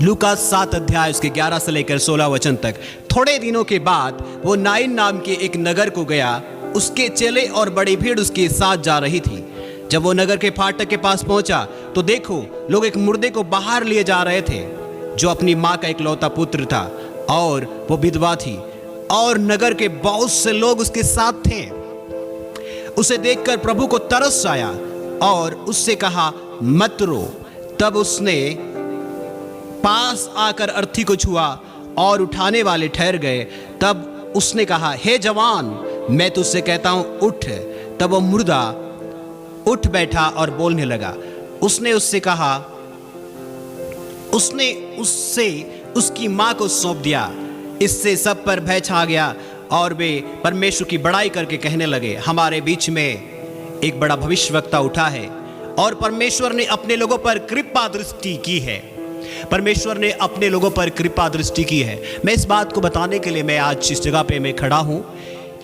लूका 7 अध्याय उसके 11 से लेकर 16 वचन तक। थोड़े दिनों के बाद वो नाइन नाम के एक नगर को गया। उसके चेले और बड़ी भीड़ उसके साथ जा रही थी। जब वो नगर के फाटक के पास पहुंचा तो देखो, लोग एक मुर्दे को बाहर लिए जा रहे थे, जो अपनी माँ का इकलौता पुत्र था, और वो विधवा थी, और नगर के बहुत से लोग उसके साथ थे। उसे देखकर प्रभु को तरस आया और उससे कहा, मत रो। तब उसने पास आकर अर्थी को छुआ और उठाने वाले ठहर गए। तब उसने कहा, हे जवान, मैं तुझसे कहता हूं, उठ। तब वो मुर्दा उठ बैठा और बोलने लगा। उसने उससे उसकी मां को सौंप दिया। इससे सब पर भय छा गया और वे परमेश्वर की बड़ाई करके कहने लगे, हमारे बीच में एक बड़ा भविष्यवक्ता उठा है और परमेश्वर ने अपने लोगों पर कृपा दृष्टि की है। परमेश्वर ने अपने लोगों पर कृपा दृष्टि की है। मैं इस बात को बताने के लिए मैं आज इस जगह पे मैं खड़ा हूं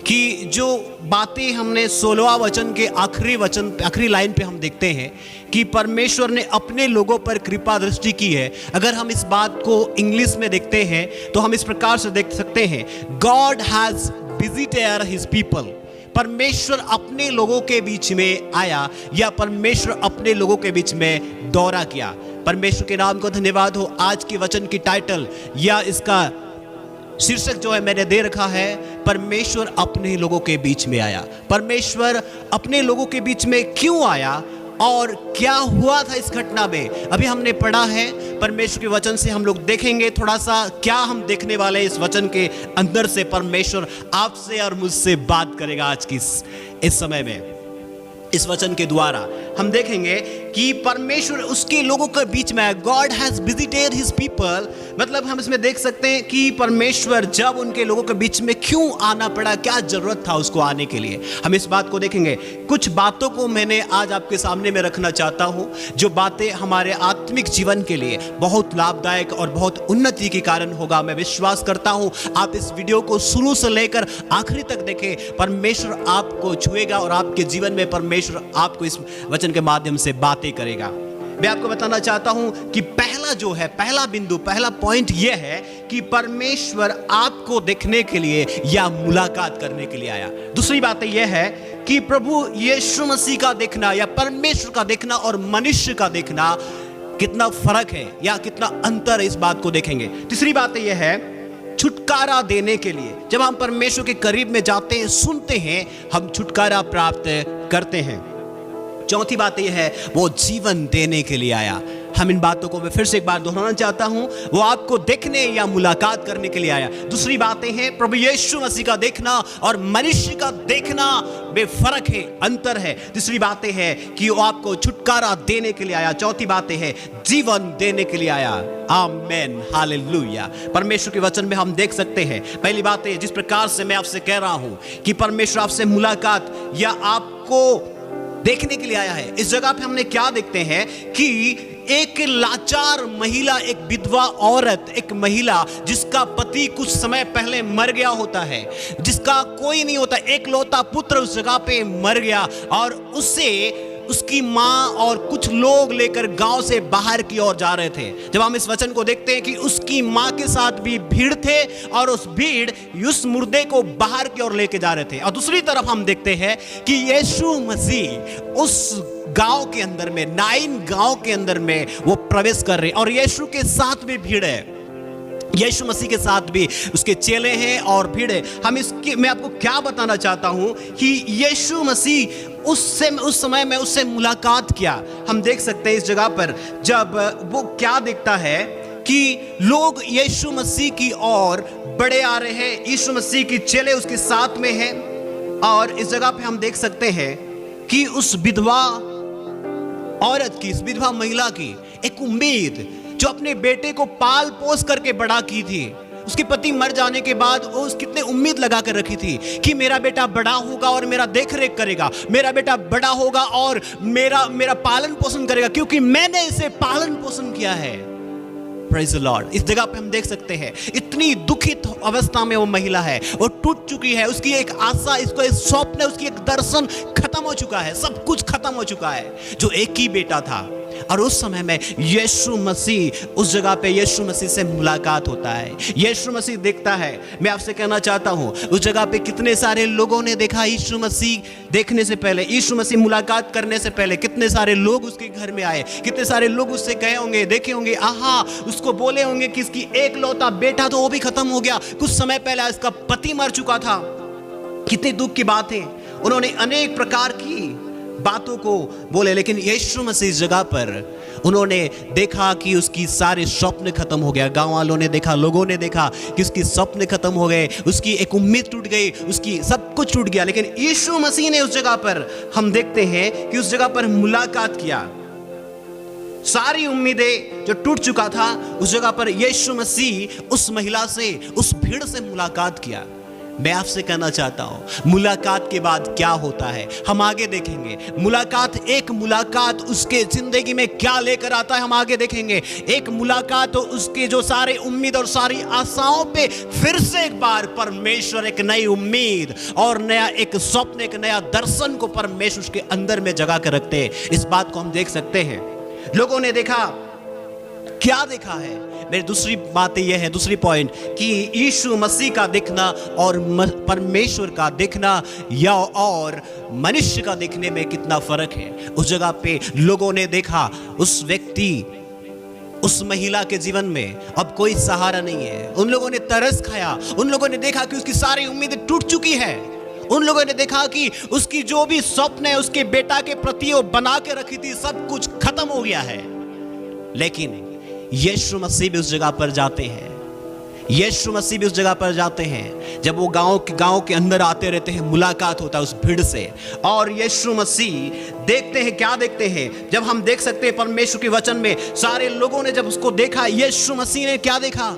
कि जो बातें हमने 16वां वचन के आखिरी लाइन पे हम देखते हैं कि परमेश्वर ने अपने लोगों पर कृपा दृष्टि की है। अगर हम इस बात को इंग्लिश में देखते हैं तो हम इस प्रकार से देख सकते हैं, God has visited his people. परमेश्वर अपने लोगों के बीच में आया, या परमेश्वर अपने लोगों के बीच में दौरा किया। परमेश्वर के नाम को धन्यवाद हो। आज के वचन की टाइटल या इसका शीर्षक जो है मैंने दे रखा है, परमेश्वर अपने लोगों के बीच में आया। परमेश्वर अपने लोगों के बीच में क्यों आया और क्या हुआ था इस घटना में, अभी हमने पढ़ा है। परमेश्वर के वचन से हम लोग देखेंगे थोड़ा सा क्या हम देखने वाले इस वचन के अंदर से। परमेश्वर आपसे और मुझसे बात करेगा आज की इस समय में। इस वचन के द्वारा हम देखेंगे कि परमेश्वर उसके लोगों के बीच में है। God has visited his people, मतलब हम इसमें देख सकते हैं कि परमेश्वर जब उनके लोगों के बीच में क्यों आना पड़ा, क्या जरूरत था उसको आने के लिए, हम इस बात को देखेंगे। कुछ बातों को मैंने आज आपके सामने में रखना चाहता हूं, जो बातें हमारे आत्मिक जीवन के लिए बहुत लाभदायक और बहुत उन्नति के कारण होगा। मैं विश्वास करता हूं आप इस वीडियो को शुरू से लेकर आखिरी तक देखें। परमेश्वर आपको छुएगा और आपके जीवन में परमेश्वर आपको इस वचन के माध्यम से बातें करेगा। मैं आपको बताना चाहता हूं कि पहला बिंदु, पहला पॉइंट यह है कि परमेश्वर आपको देखने के लिए या मुलाकात करने के लिए आया। दूसरी बात यह है कि प्रभु यीशु मसीह का देखना या परमेश्वर का देखना और मनुष्य का देखना कितना फर्क है या कितना अंतर है, इस बात को देखेंगे। तीसरी बात यह है, छुटकारा देने के लिए जब हम परमेश्वर के करीब में जाते हैं, सुनते हैं, हम छुटकारा प्राप्त करते हैं। चौथी बात यह है, वो जीवन देने के लिए आया। हम इन बातों को मैं फिर से एक बार दोहराना चाहता हूं, वो आपको देखने या मुलाकात करने के लिए आया। दूसरी बातें हैं, प्रभु यीशु मसीह का देखना और मनुष्य का देखना में फर्क है, अंतर है। तीसरी बातें हैं कि वो आपको छुटकारा देने के लिए आया। चौथी बातें हैं, जीवन देने के लिए आया। आमेन, हालेलुया। परमेश्वर के वचन में हम देख सकते हैं, पहली बात है, जिस प्रकार से मैं आपसे कह रहा हूं कि परमेश्वर आपसे मुलाकात या आपको देखने के लिए आया है। इस जगह पे हमने क्या देखते हैं कि एक लाचार महिला, एक विधवा औरत, एक महिला जिसका पति कुछ समय पहले मर गया होता है, जिसका कोई नहीं होता, एक लौता पुत्र उस जगह पे मर गया, और उसे उसकी माँ और कुछ लोग लेकर गांव से बाहर की ओर जा रहे थे। जब हम इस वचन को देखते हैं कि उसकी माँ के साथ भी भीड़ थे और उस भीड़ उस मुर्दे को बाहर की ओर लेके जा रहे थे। और दूसरी तरफ हम देखते हैं कि यीशु मसीह उस गांव के अंदर में, नाइन गांव के अंदर में वो प्रवेश कर रहे हैं, और यीशु के साथ भी भीड़ है। यीशु मसीह के साथ भी उसके चेले हैं और भीड़ है। मैं आपको क्या बताना चाहता हूं कि यीशु मसीह उस समय में उससे मुलाकात किया। हम देख सकते हैं इस जगह पर जब वो क्या देखता है कि लोग यीशु मसीह की ओर बढ़े आ रहे हैं, यीशु मसीह की चेले उसके साथ में हैं, और इस जगह पे हम देख सकते हैं कि उस विधवा औरत की, इस विधवा महिला की एक उम्मीद, जो अपने बेटे को पाल पोस करके बड़ा की थी, उसके पति मर जाने के बाद वो कितने उम्मीद लगा कर रखी थी कि मेरा बेटा बड़ा होगा और मेरा देख रेख करेगा, मेरा बेटा बड़ा होगा और मेरा पालन पोषण करेगा, क्योंकि मैंने इसे पालन पोषण किया है। Praise the Lord. इस जगह पे हम देख सकते हैं इतनी दुखित अवस्था में वो महिला है, वो टूट चुकी है, उसकी एक आशा, इसको एक स्वप्न, उसकी एक दर्शन खत्म हो चुका है, सब कुछ खत्म हो चुका है। जो एक ही बेटा था, और उस समय में यीशु मसीह, उस जगह पे यीशु मसीह से मुलाकात होता है। यीशु मसीह देखता है। मैं आपसे कहना चाहता हूँ, उस जगह पे कितने सारे लोगों ने देखा यीशु मसीह देखने से पहले, यीशु मसीह मुलाकात करने से पहले कितने सारे लोग उसके घर में आए, कितने सारे लोग उससे गए होंगे, देखे होंगे, आहा, उसको बोले होंगे कि इसकी एक लौता बेटा तो वो भी खत्म हो गया, कुछ समय पहले इसका पति मर चुका था। कितनी दुख की बात है। उन्होंने अनेक प्रकार की बातों को बोले, लेकिन यीशु मसीह इस जगह पर उन्होंने देखा कि उसकी सारे स्वप्न खत्म हो गया। गांव वालों ने देखा, लोगों ने देखा कि उसकी स्वप्न खत्म हो गए, उसकी एक उम्मीद टूट गई, उसकी सब कुछ टूट गया। लेकिन यीशु मसीह ने उस जगह पर, हम देखते हैं कि उस जगह पर मुलाकात किया। सारी उम्मीदें जो टूट चुका था, उस जगह पर यीशु मसीह उस महिला से, उस भीड़ से मुलाकात किया। मैं आपसे कहना चाहता हूं, मुलाकात के बाद क्या होता है हम आगे देखेंगे। एक मुलाकात उसके जिंदगी में क्या लेकर आता है हम आगे देखेंगे। एक मुलाकात तो उसके जो सारे उम्मीद और सारी आशाओं पे फिर से एक बार परमेश्वर एक नई उम्मीद और नया एक स्वप्न, एक नया दर्शन को परमेश्वर उसके अंदर में जगा कर रखते हैं। इस बात को हम देख सकते हैं। लोगों ने देखा, क्या देखा है? मेरी दूसरी बात यह है, दूसरी पॉइंट, कि यीशु मसीह का देखना और परमेश्वर का देखना या और मनुष्य का देखने में कितना फर्क है। उस जगह पे लोगों ने देखा उस व्यक्ति, उस महिला के जीवन में अब कोई सहारा नहीं है। उन लोगों ने तरस खाया। उन लोगों ने देखा कि उसकी सारी उम्मीदें टूट चुकी है। उन लोगों ने देखा कि उसकी जो भी स्वप्न है उसके बेटा के प्रति वो बना के रखी थी, सब कुछ खत्म हो गया है। लेकिन यीशु मसीह भी उस जगह पर जाते हैं। यीशु मसीह भी उस जगह पर जाते हैं। जब वो गांव के अंदर आते रहते हैं, मुलाकात होता है उस भीड़ से, और यीशु मसीह देखते हैं, क्या देखते हैं? जब हम देख सकते हैं परमेश्वर के वचन में, सारे लोगों ने जब उसको देखा, यीशु मसीह ने क्या देखा?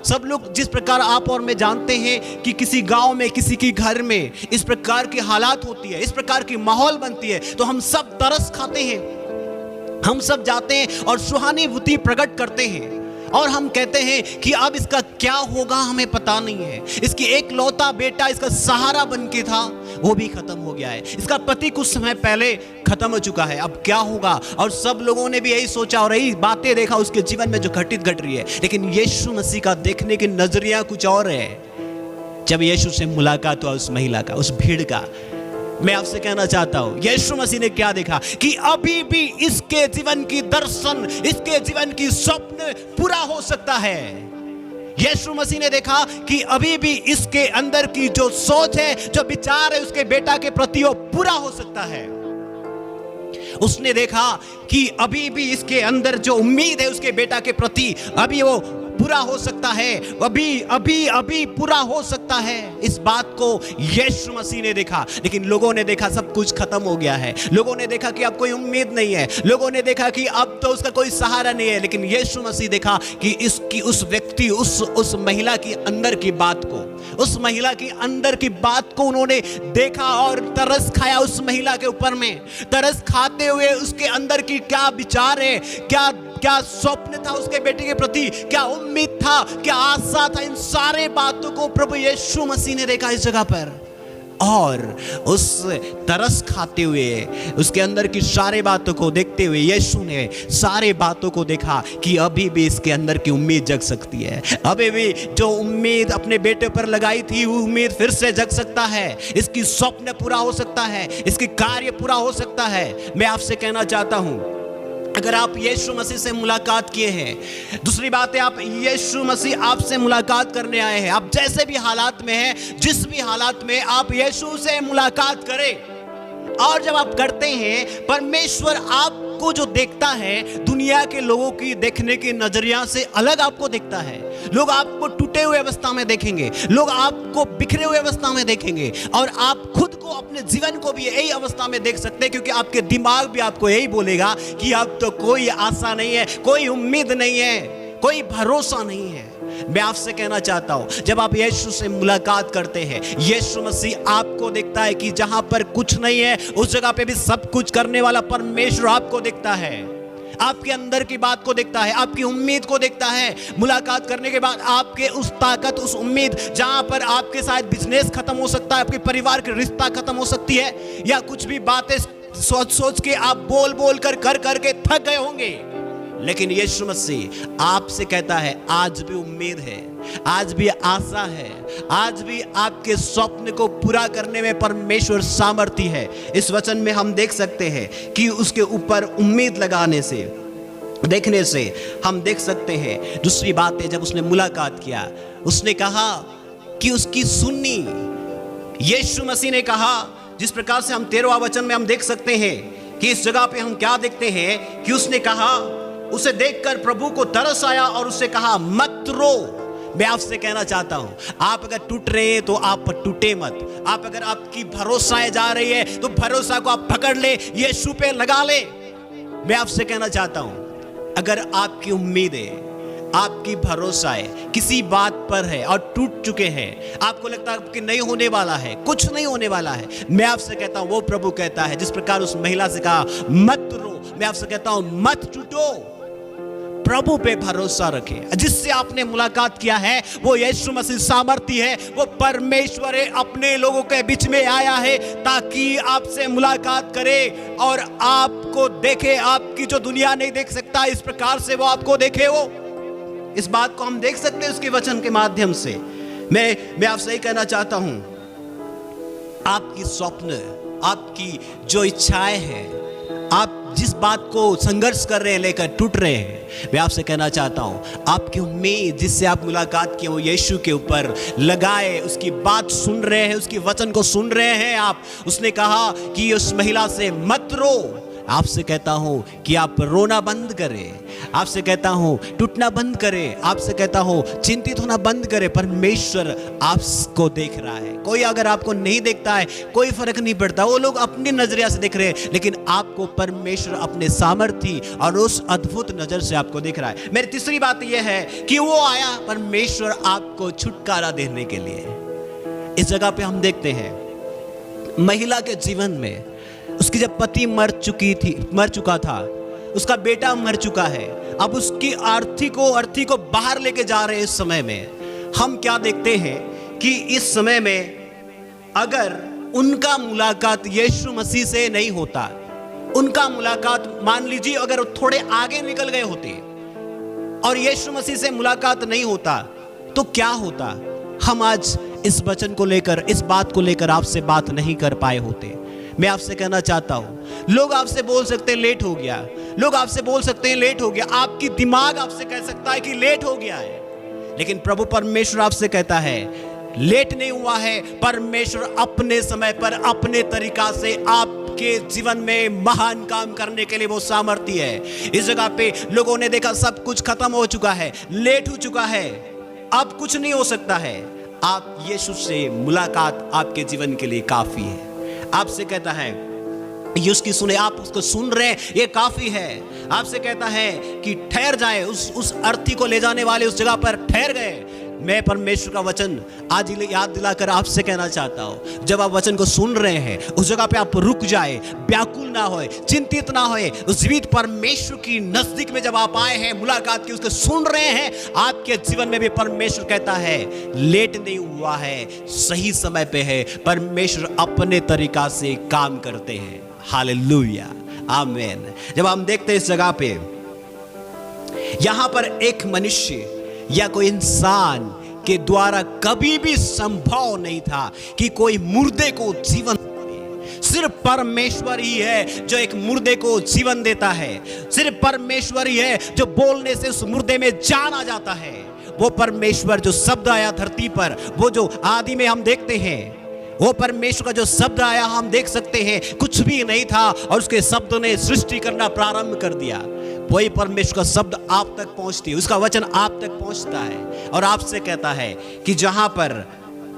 सब लोग जिस प्रकार आप और मैं जानते हैं कि किसी गांव में, किसी के घर में इस प्रकार की हालात होती है, इस प्रकार की माहौल बनती है, तो हम सब तरस खाते हैं। हम सब जाते हैं और सहानुभूति प्रकट करते हैं और हम कहते हैं कि अब इसका क्या होगा हमें पता नहीं है। इसकी एक लौता बेटा, इसका सहारा बन के था, वो भी खत्म हो गया है। इसका पति कुछ समय पहले खत्म हो चुका है, अब क्या होगा? और सब लोगों ने भी यही सोचा और यही बातें देखा उसके जीवन में जो घट रही है। लेकिन यीशु मसीह का देखने की नजरिया कुछ और है। जब यीशु से मुलाकात हुआ उस महिला का, उस भीड़ का, मैं आपसे कहना चाहता हूं, यीशु मसीह ने क्या देखा? कि अभी भी इसके जीवन की दर्शन, इसके जीवन की स्वप्न पूरा हो सकता है। यीशु मसीह ने देखा कि अभी भी इसके अंदर की जो सोच है, जो विचार है उसके बेटा के प्रति, वो पूरा हो सकता है। उसने देखा कि अभी भी इसके अंदर जो उम्मीद है उसके बेटा के प्रति, अभी वो पूरा हो सकता है, अभी पूरा हो सकता है। इस बात को यीशु मसीह ने देखा। लेकिन लोगों ने देखा सब कुछ खत्म हो गया है। लोगों ने देखा कि अब कोई उम्मीद नहीं है। लोगों ने देखा कि अब तो उसका कोई सहारा नहीं है। लेकिन यीशु मसीह देखा कि इसकी, उस व्यक्ति, उस महिला की अंदर की बात को, उस महिला की अंदर की बात को उन्होंने देखा और तरस खाया उस महिला के ऊपर में। तरस खाते हुए उसके अंदर की क्या विचार है, क्या स्वप्न था उसके बेटे के प्रति, क्या उम्मीद था, क्या आशा था, इन सारे बातों को प्रभु यीशु मसीह ने देखा इस जगह पर। और उस तरस खाते हुए, उसके अंदर की सारे बातों को देखते हुए यीशु ने सारे बातों को देखा कि अभी भी इसके अंदर की उम्मीद जग सकती है। अभी भी जो उम्मीद अपने बेटे पर लगाई थी, वो उम्मीद फिर से जग सकता है। इसकी स्वप्न पूरा हो सकता है, इसकी कार्य पूरा हो सकता है। मैं आपसे कहना चाहता हूं, अगर आप यीशु मसीह से मुलाकात किए हैं, दूसरी बात है आप यीशु मसीह आपसे मुलाकात करने आए हैं, आप जैसे भी हालात में हैं, जिस भी हालात में आप यीशु से मुलाकात करें। और जब आप करते हैं, परमेश्वर आपको जो देखता है, दुनिया के लोगों की देखने के नजरिया से अलग आपको देखता है। लोग आपको टूटे हुए अवस्था में देखेंगे, लोग आपको बिखरे हुए अवस्था में देखेंगे, और आप खुद को, अपने जीवन को भी यही अवस्था में देख सकते हैं, क्योंकि आपके दिमाग भी आपको यही बोलेगा कि अब तो कोई आशा नहीं है, कोई उम्मीद नहीं है, कोई भरोसा नहीं है। मैं आपसे कहना चाहता हूं, जब आप यीशु से मुलाकात करते हैं, यीशु मसीह आपको देखता है कि जहां पर कुछ नहीं है, उस जगह पे भी सब कुछ करने वाला परमेश्वर आपको देखता है। आपके अंदर की बात को देखता है, आपकी उम्मीद को देखता है। मुलाकात करने के बाद आपके उस ताकत, उस उम्मीद, जहां पर आपके साथ बिजनेस खत्म हो सकता है, आपके परिवार के रिश्ता खत्म हो सकती है, या कुछ भी बातें सोच सोच के, आप बोल बोल कर के थक गए होंगे, लेकिन यीशु मसीह आपसे कहता है आज भी उम्मीद है, आज भी आशा है, आज भी आपके स्वप्न को पूरा करने में परमेश्वर सामर्थ्य है। इस वचन में हम देख सकते हैं कि उसके ऊपर उम्मीद लगाने से, देखने से हम देख सकते हैं। दूसरी बात है, जब उसने मुलाकात किया, उसने कहा कि उसकी सुन्नी, यीशु मसीह ने कहा, जिस प्रकार से हम 13वां वचन में हम देख सकते हैं कि इस जगह पे हम क्या देखते हैं कि उसने कहा, उसे देखकर प्रभु को तरस आया और उससे कहा मत रो। मैं आपसे कहना चाहता हूं, आप अगर टूट रहे हैं तो आप टूटे मत। आप अगर आपकी भरोसाएं जा रही है तो भरोसा को आप पकड़ ले, यीशु पे लगा ले। मैं आपसे कहना चाहता हूं, अगर आपकी उम्मीदें, आपकी भरोसा है किसी बात पर है और टूट चुके हैं, आपको लगता है कि नहीं होने वाला है, कुछ नहीं होने वाला है, मैं आपसे कहता हूं, वो प्रभु कहता है, जिस प्रकार उस महिला से कहा मत रो, मैं आपसे कहता हूं मत टूटो, प्रभु पे भरोसा रखें। जिससे आपने मुलाकात किया है वो यीशु मसीह सामर्थ्य है, वो परमेश्वर है, अपने लोगों के बीच में आया है ताकि आपसे मुलाकात करे और आपको देखे। आपकी जो दुनिया नहीं देख सकता, इस प्रकार से वो आपको देखे। वो इस बात को हम देख सकते हैं उसके वचन के माध्यम से। मैं आपसे यही कहना चाहता हूं, आपकी स्वप्न, आपकी जो इच्छाएं हैं, आप जिस बात को संघर्ष कर रहे हैं, लेकर टूट रहे हैं, मैं आपसे कहना चाहता हूं, आपकी उम्मीद जिससे आप मुलाकात किए वो यीशु के ऊपर लगाए, उसकी बात सुन रहे हैं, उसकी वचन को सुन रहे हैं आप। उसने कहा कि उस महिला से मत रो। आपसे कहता हूं कि आप रोना बंद करें, आपसे कहता हूं टूटना बंद करें, आपसे कहता हूं चिंतित होना बंद करें। परमेश्वर आपको देख रहा है। कोई अगर आपको नहीं देखता है, कोई फर्क नहीं पड़ता, वो लोग अपनी नजरिया से देख रहे हैं, लेकिन आपको परमेश्वर अपने सामर्थ्य और उस अद्भुत नजर से आपको देख रहा है। मेरी तीसरी बात यह है कि वो आया परमेश्वर आपको छुटकारा देने के लिए। इस जगह पे हम देखते हैं महिला के जीवन में, उसकी जब पति मर चुका था, उसका बेटा मर चुका है, अब उसकी अर्थी को बाहर लेके जा रहे हैं। इस समय में हम क्या देखते हैं कि इस समय में अगर उनका मुलाकात यीशु मसीह से नहीं होता, उनका मुलाकात मान लीजिए अगर थोड़े आगे निकल गए होते और यीशु मसीह से मुलाकात नहीं होता तो क्या होता? हम आज इस वचन को लेकर, इस बात को लेकर आपसे बात नहीं कर पाए होते। मैं आपसे कहना चाहता हूं, लोग आपसे बोल सकते हैं लेट हो गया, लोग आपसे बोल सकते हैं लेट हो गया, आपकी दिमाग आपसे कह सकता है कि लेट हो गया है, लेकिन प्रभु परमेश्वर आपसे कहता है लेट नहीं हुआ है। परमेश्वर अपने समय पर, अपने तरीका से आपके जीवन में महान काम करने के लिए वो सामर्थ्य है। इस जगह पे लोगों ने देखा सब कुछ खत्म हो चुका है, लेट हो चुका है, अब कुछ नहीं हो सकता है। आप यीशु से मुलाकात आपके जीवन के लिए काफी है। आपसे कहता है ये उसकी सुने, आप उसको सुन रहे हैं, ये काफी है। आपसे कहता है कि ठहर जाए, उस अर्थी को ले जाने वाले उस जगह पर ठहर गए। मैं परमेश्वर का वचन आज याद दिलाकर आपसे कहना चाहता हूं, जब आप वचन को सुन रहे हैं उस जगह पे आप रुक जाए, व्याकुल ना होए, चिंतित ना होए। उस जीवित परमेश्वर की नजदीक में जब आप आए हैं, मुलाकात की, उसको सुन रहे हैं, आपके जीवन में भी परमेश्वर कहता है लेट नहीं हुआ है, सही समय पे है। परमेश्वर अपने तरीका से काम करते हैं। हालेलुया, आमीन। जब हम देखते हैं इस जगह पे, यहां पर एक मनुष्य या कोई इंसान के द्वारा कभी भी संभव नहीं था कि कोई मुर्दे को जीवन दे। सिर्फ परमेश्वर ही है जो एक मुर्दे को जीवन देता है। सिर्फ परमेश्वर ही है जो बोलने से उस मुर्दे में जान आ जाता है। वो परमेश्वर जो शब्द आया धरती पर, वो जो आदि में हम देखते हैं, वो परमेश्वर का जो शब्द आया हम देख सकते हैं, कुछ भी नहीं था और उसके शब्द ने सृष्टि करना प्रारंभ कर दिया। वही परमेश्वर का शब्द आप तक पहुंचती है, उसका वचन आप तक पहुंचता है और आपसे कहता है कि जहां पर,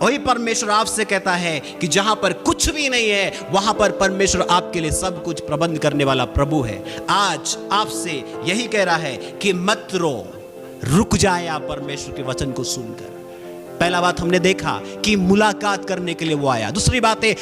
वही परमेश्वर आपसे कहता है कि जहां पर कुछ भी नहीं है वहां पर परमेश्वर आपके लिए सब कुछ प्रबंध करने वाला प्रभु है। आज आपसे यही कह रहा है कि मत रो, रुक जाए आप परमेश्वर के वचन को सुनकर। पहला बात हमने देखा कि मुलाकात करने के लिए वो आया। दूसरी बात है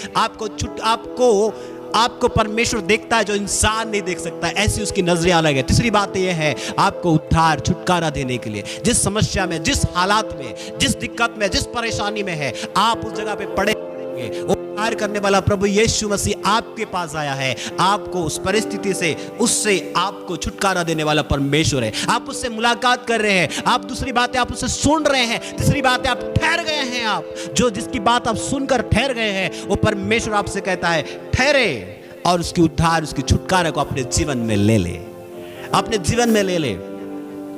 आपको परमेश्वर देखता है जो इंसान नहीं देख सकता, ऐसी उसकी नजरें अलग है। तीसरी बात यह है आपको उद्धार, छुटकारा देने के लिए, जिस समस्या में, जिस हालात में, जिस दिक्कत में, जिस परेशानी में है, आप उस जगह पे पड़े उद्धार करने वाला प्रभु यीशु मसीह आपके पास आया है। आपको उस परिस्थिति से, उससे आपको छुटकारा देने वाला परमेश्वर है। आप उससे मुलाकात कर रहे हैं, आप दूसरी बातें आप उससे सुन रहे हैं, तीसरी बातें आप ठहर गए हैं। आप जो जिसकी बात आप सुनकर ठहर गए हैं, वो परमेश्वर आपसे कहता है ठहरे और उसकी उद्धार, उसकी छुटकारा को अपने जीवन में ले ले, अपने जीवन में ले ले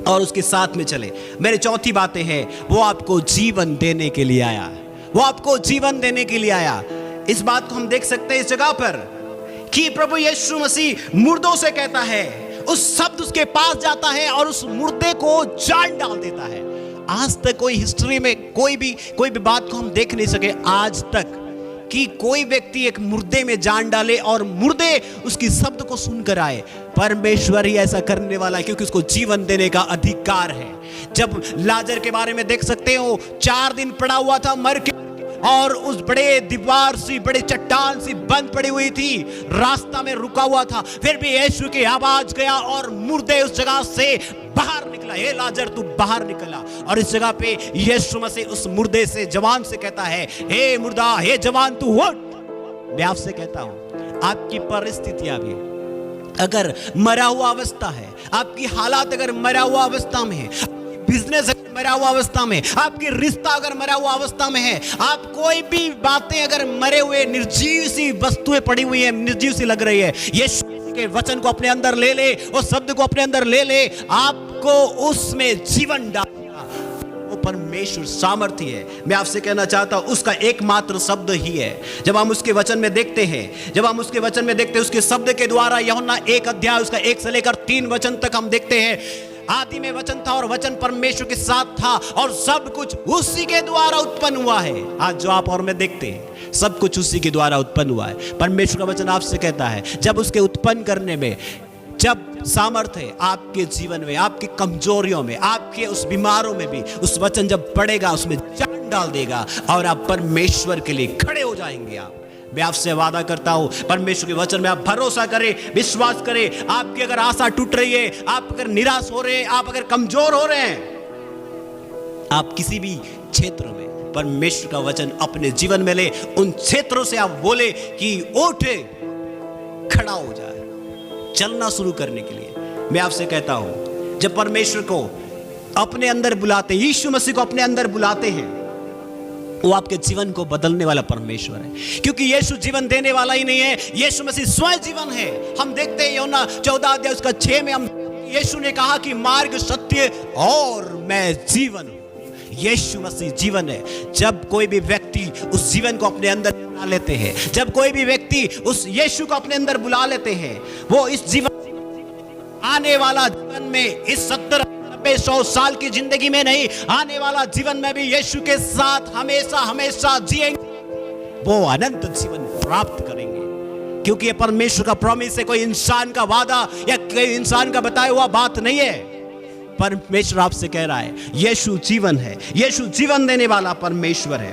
और उसके साथ में चले। मेरी चौथी बातें हैं, वो आपको जीवन देने के लिए आया, वो आपको जीवन देने के लिए आया। इस बात को हम देख सकते हैं इस जगह पर कि प्रभु यीशु मसीह मुर्दों से कहता है, उस शब्द उसके पास जाता है और उस मुर्दे को जान डाल देता है। आज तक कोई हिस्ट्री में कोई भी बात को हम देख नहीं सके आज तक कि कोई व्यक्ति एक मुर्दे में जान डाले और मुर्दे उसकी शब्द को सुनकर आए। परमेश्वर ही ऐसा करने वाला है, क्योंकि उसको जीवन देने का अधिकार है। जब लाजर के बारे में देख सकते हो, 4 दिन पड़ा हुआ था मर के, और उस बड़े दीवार सी, बड़े चट्टान सी बंद पड़ी हुई थी, रास्ता में रुका हुआ था। फिर भी यीशु की आवाज गया और मुर्दे उस जगह से बाहर निकला। हे लाजर तू बाहर निकला। और इस जगह पे यीशु मसीह उस मुर्दे से, जवान से कहता है, हे मुर्दा, हे जवान तू उठ। मैं आपसे कहता हूं, आपकी परिस्थितियां भी अगर मरा हुआ अवस्था है, आपकी हालात अगर मरा हुआ अवस्था में है, बिजनेस अगर मरा हुआ अवस्था में, आपकी रिश्ता अगर मरा हुआ अवस्था में है, आप कोई भी बातें अगर मरे हुए निर्जीव सी वस्तुएं पड़ी हुई है, निर्जीव सी लग रही है, यीशु के वचन को अपने अंदर ले ले, उस शब्द को अपने अंदर ले ले, आपको उसमें जीवन डालेगा। वो परमेश्वर सामर्थ्य है। मैं आपसे कहना चाहता हूं, उसका एकमात्र शब्द ही है। जब हम उसके वचन में देखते हैं, जब हम उसके वचन में देखते हैं, उसके शब्द के द्वारा, यूहन्ना 1 अध्याय उसका 1 से लेकर 3 वचन तक हम देखते हैं, आदि में वचन था और वचन परमेश्वर के साथ था और सब कुछ उसी के द्वारा उत्पन्न हुआ है। आज जो आप और मैं देखते हैं, सब कुछ उसी के द्वारा उत्पन्न हुआ है। परमेश्वर का वचन आपसे कहता है, जब उसके उत्पन्न करने में जब सामर्थ्य है आपके जीवन में, आपकी कमजोरियों में, आपके उस बीमारों में भी, उस वचन जब पड़ेगा, उसमें जान डाल देगा और आप परमेश्वर के लिए खड़े हो जाएंगे। आप, मैं आपसे वादा करता हूं, परमेश्वर के वचन में आप भरोसा करें, विश्वास करें। आपकी अगर आशा टूट रही है, आप अगर निराश हो रहे हैं, आप अगर कमजोर हो रहे हैं, आप किसी भी क्षेत्र में परमेश्वर का वचन अपने जीवन में ले, उन क्षेत्रों से आप बोले कि उठे, खड़ा हो जाए, चलना शुरू करने के लिए। मैं आपसे कहता हूं, जब परमेश्वर को अपने अंदर बुलाते, यीशु मसीह को अपने अंदर बुलाते हैं, वो आपके जीवन को बदलने वाला परमेश्वर है। क्योंकि यीशु जीवन देने वाला ही नहीं है, यीशु मसीह स्वयं जीवन है। हम देखते हैं यूहन्ना 14 अध्याय उसका 6 में, हम यीशु ने कहा कि मार्ग, सत्य और मैं जीवन हूं। यीशु मसीह जीवन है। जब कोई भी व्यक्ति उस जीवन को अपने अंदर बुला लेते हैं, जब कोई भी व्यक्ति उस यीशु को अपने अंदर बुला लेते हैं, वो इस जीवन, आने वाला जीवन में, इस 70 100 साल की जिंदगी में नहीं, आने वाला जीवन में भी यीशु के साथ हमेशा हमेशा जिएंगे। वो अनंत जीवन प्राप्त करेंगे, क्योंकि ये परमेश्वर का प्रॉमिस है। कोई इंसान का वादा या कोई इंसान का बताया हुआ बात नहीं है। परमेश्वर आपसे कह रहा है, यीशु जीवन है, यीशु जीवन देने वाला परमेश्वर है।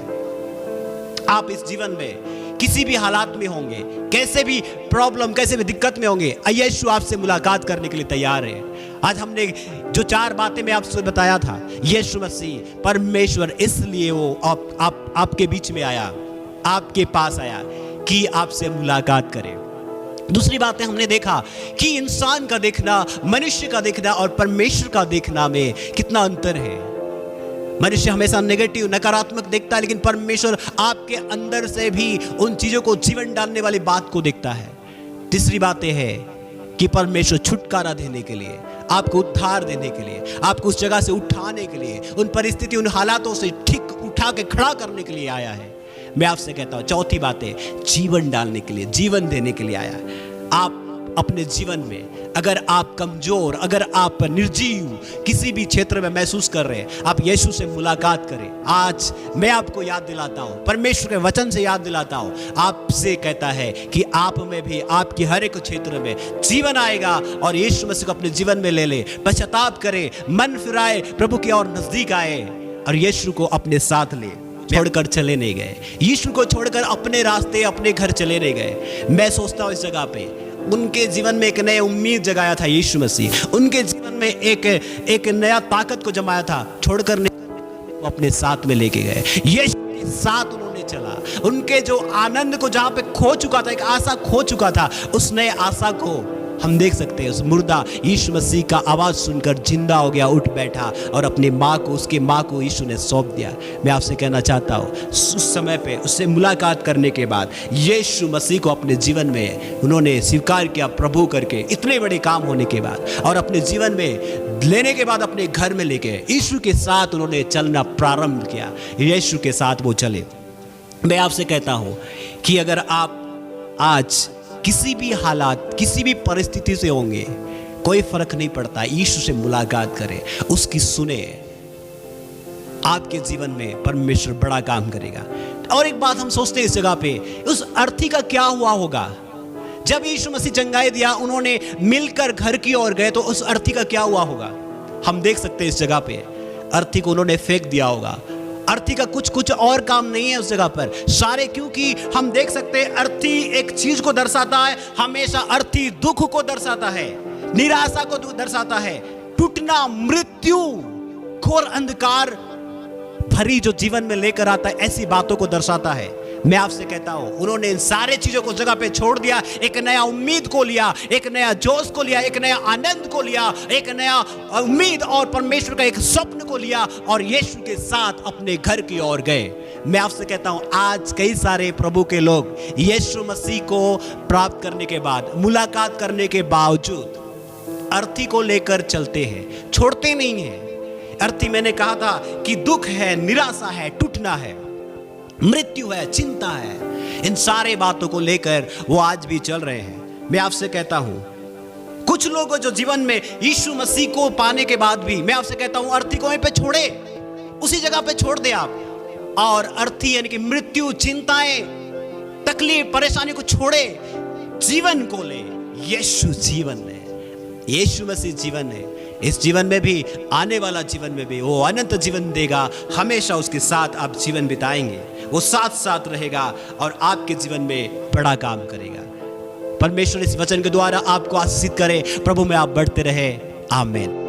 आप इस जीवन में किसी भी हालात में होंगे, कैसे भी प्रॉब्लम, कैसे भी दिक्कत में होंगे, यीशु आपसे मुलाकात करने के लिए तैयार है। आज हमने जो 4 बातें मैं आपसे बताया था, यीशु मसीह परमेश्वर, इसलिए वो आपके बीच में आया, आपके पास आया कि आपसे मुलाकात करे। दूसरी बातें हमने देखा कि इंसान का देखना, मनुष्य का देखना और परमेश्वर का देखना में कितना अंतर है। मनुष्य हमेशा नेगेटिव, नकारात्मक देखता है, लेकिन परमेश्वर आपके अंदर से भी उन चीजों को, जीवन डालने वाली बात को देखता है। तीसरी बात यह है कि परमेश्वर छुटकारा देने के लिए, आपको उद्धार देने के लिए, आपको उस जगह से उठाने के लिए, उन परिस्थिति, उन हालातों से ठीक उठा के खड़ा करने के लिए आया है। मैं आपसे कहता हूं, चौथी बात है, जीवन डालने के लिए, जीवन देने के लिए आया है। आप अपने जीवन में अगर आप कमजोर, अगर आप निर्जीव किसी भी क्षेत्र में महसूस कर रहे हैं, आप यीशु से मुलाकात करें। आज मैं आपको याद दिलाता हूं, परमेश्वर के वचन से याद दिलाता हूं, आपसे कहता है कि आप में भी, आपकी हर एक क्षेत्र में जीवन आएगा और यीशु मसीह को अपने जीवन में ले ले, पश्चाताप करे, मन फिराए, प्रभु की ओर नजदीक आए और यीशु को अपने साथ ले। छोड़कर चले नहीं गए, यीशु को छोड़कर अपने रास्ते, अपने घर चले नहीं गए। मैं सोचता हूं इस जगह पे उनके जीवन में एक नया उम्मीद जगाया था यीशु मसीह, उनके जीवन में एक नया ताकत को जमाया था, छोड़कर नहीं, वो अपने साथ में लेके गए। यीशु के साथ उन्होंने चला। उनके जो आनंद को जहां पे खो चुका था, एक आशा खो चुका था, उस नए आशा को हम देख सकते हैं। उस मुर्दा यीशु मसीह का आवाज़ सुनकर जिंदा हो गया, उठ बैठा और अपनी माँ को, उसकी माँ को यीशु ने सौंप दिया। मैं आपसे कहना चाहता हूँ, उस समय पे उससे मुलाकात करने के बाद यीशु मसीह को अपने जीवन में उन्होंने स्वीकार किया प्रभु करके, इतने बड़े काम होने के बाद, और अपने जीवन में लेने के बाद अपने घर में लेके यीशु के साथ उन्होंने चलना प्रारंभ किया। यीशु के साथ वो चले। मैं आपसे कहता हूँ कि अगर आप आज किसी भी हालात, किसी भी परिस्थिति से होंगे, कोई फर्क नहीं पड़ता, यीशु से मुलाकात करें, उसकी सुने, आपके जीवन में परमेश्वर बड़ा काम करेगा। और एक बात हम सोचते हैं इस जगह पे, उस अर्थी का क्या हुआ होगा? जब यीशु मसीह चंगाई दिया, उन्होंने मिलकर घर की ओर गए, तो उस अर्थी का क्या हुआ होगा? हम देख सकते हैं इस जगह पे अर्थी को उन्होंने फेंक दिया होगा। अर्थी का कुछ और काम नहीं है उस जगह पर सारे, क्योंकि हम देख सकते हैं अर्थी एक चीज को दर्शाता है, हमेशा अर्थी दुख को दर्शाता है, निराशा को दर्शाता है, टूटना, मृत्यु, घोर अंधकार भरी जो जीवन में लेकर आता है, ऐसी बातों को दर्शाता है। मैं आपसे कहता हूं, उन्होंने इन सारे चीजों को जगह पे छोड़ दिया, एक नया उम्मीद को लिया, एक नया जोश को लिया, एक नया आनंद को लिया, एक नया उम्मीद और परमेश्वर का एक स्वप्न को लिया, और यीशु के साथ अपने घर की ओर गए। मैं आपसे कहता हूं, आज कई सारे प्रभु के लोग यीशु मसीह को प्राप्त करने के बाद, मुलाकात करने के बावजूद अर्थी को लेकर चलते हैं, छोड़ते नहीं हैं। अर्थी, मैंने कहा था कि दुख है, निराशा है, टूटना है, मृत्यु है, चिंता है, इन सारे बातों को लेकर वो आज भी चल रहे हैं। मैं आपसे कहता हूं, कुछ लोग जो जीवन में यीशु मसीह को पाने के बाद भी, मैं आपसे कहता हूं, अर्थी को वहीं पे छोड़े, उसी जगह पे छोड़ दे आप, और अर्थी यानी कि मृत्यु, चिंताएं, तकलीफ, परेशानी को छोड़े, जीवन को ले। यीशु जीवन है, यीशु मसीह जीवन है। इस जीवन में भी, आने वाला जीवन में भी वो अनंत जीवन देगा। हमेशा उसके साथ आप जीवन बिताएंगे, वो साथ साथ रहेगा और आपके जीवन में बड़ा काम करेगा। परमेश्वर इस वचन के द्वारा आपको आशीषित करे। प्रभु में आप बढ़ते रहे। आमीन।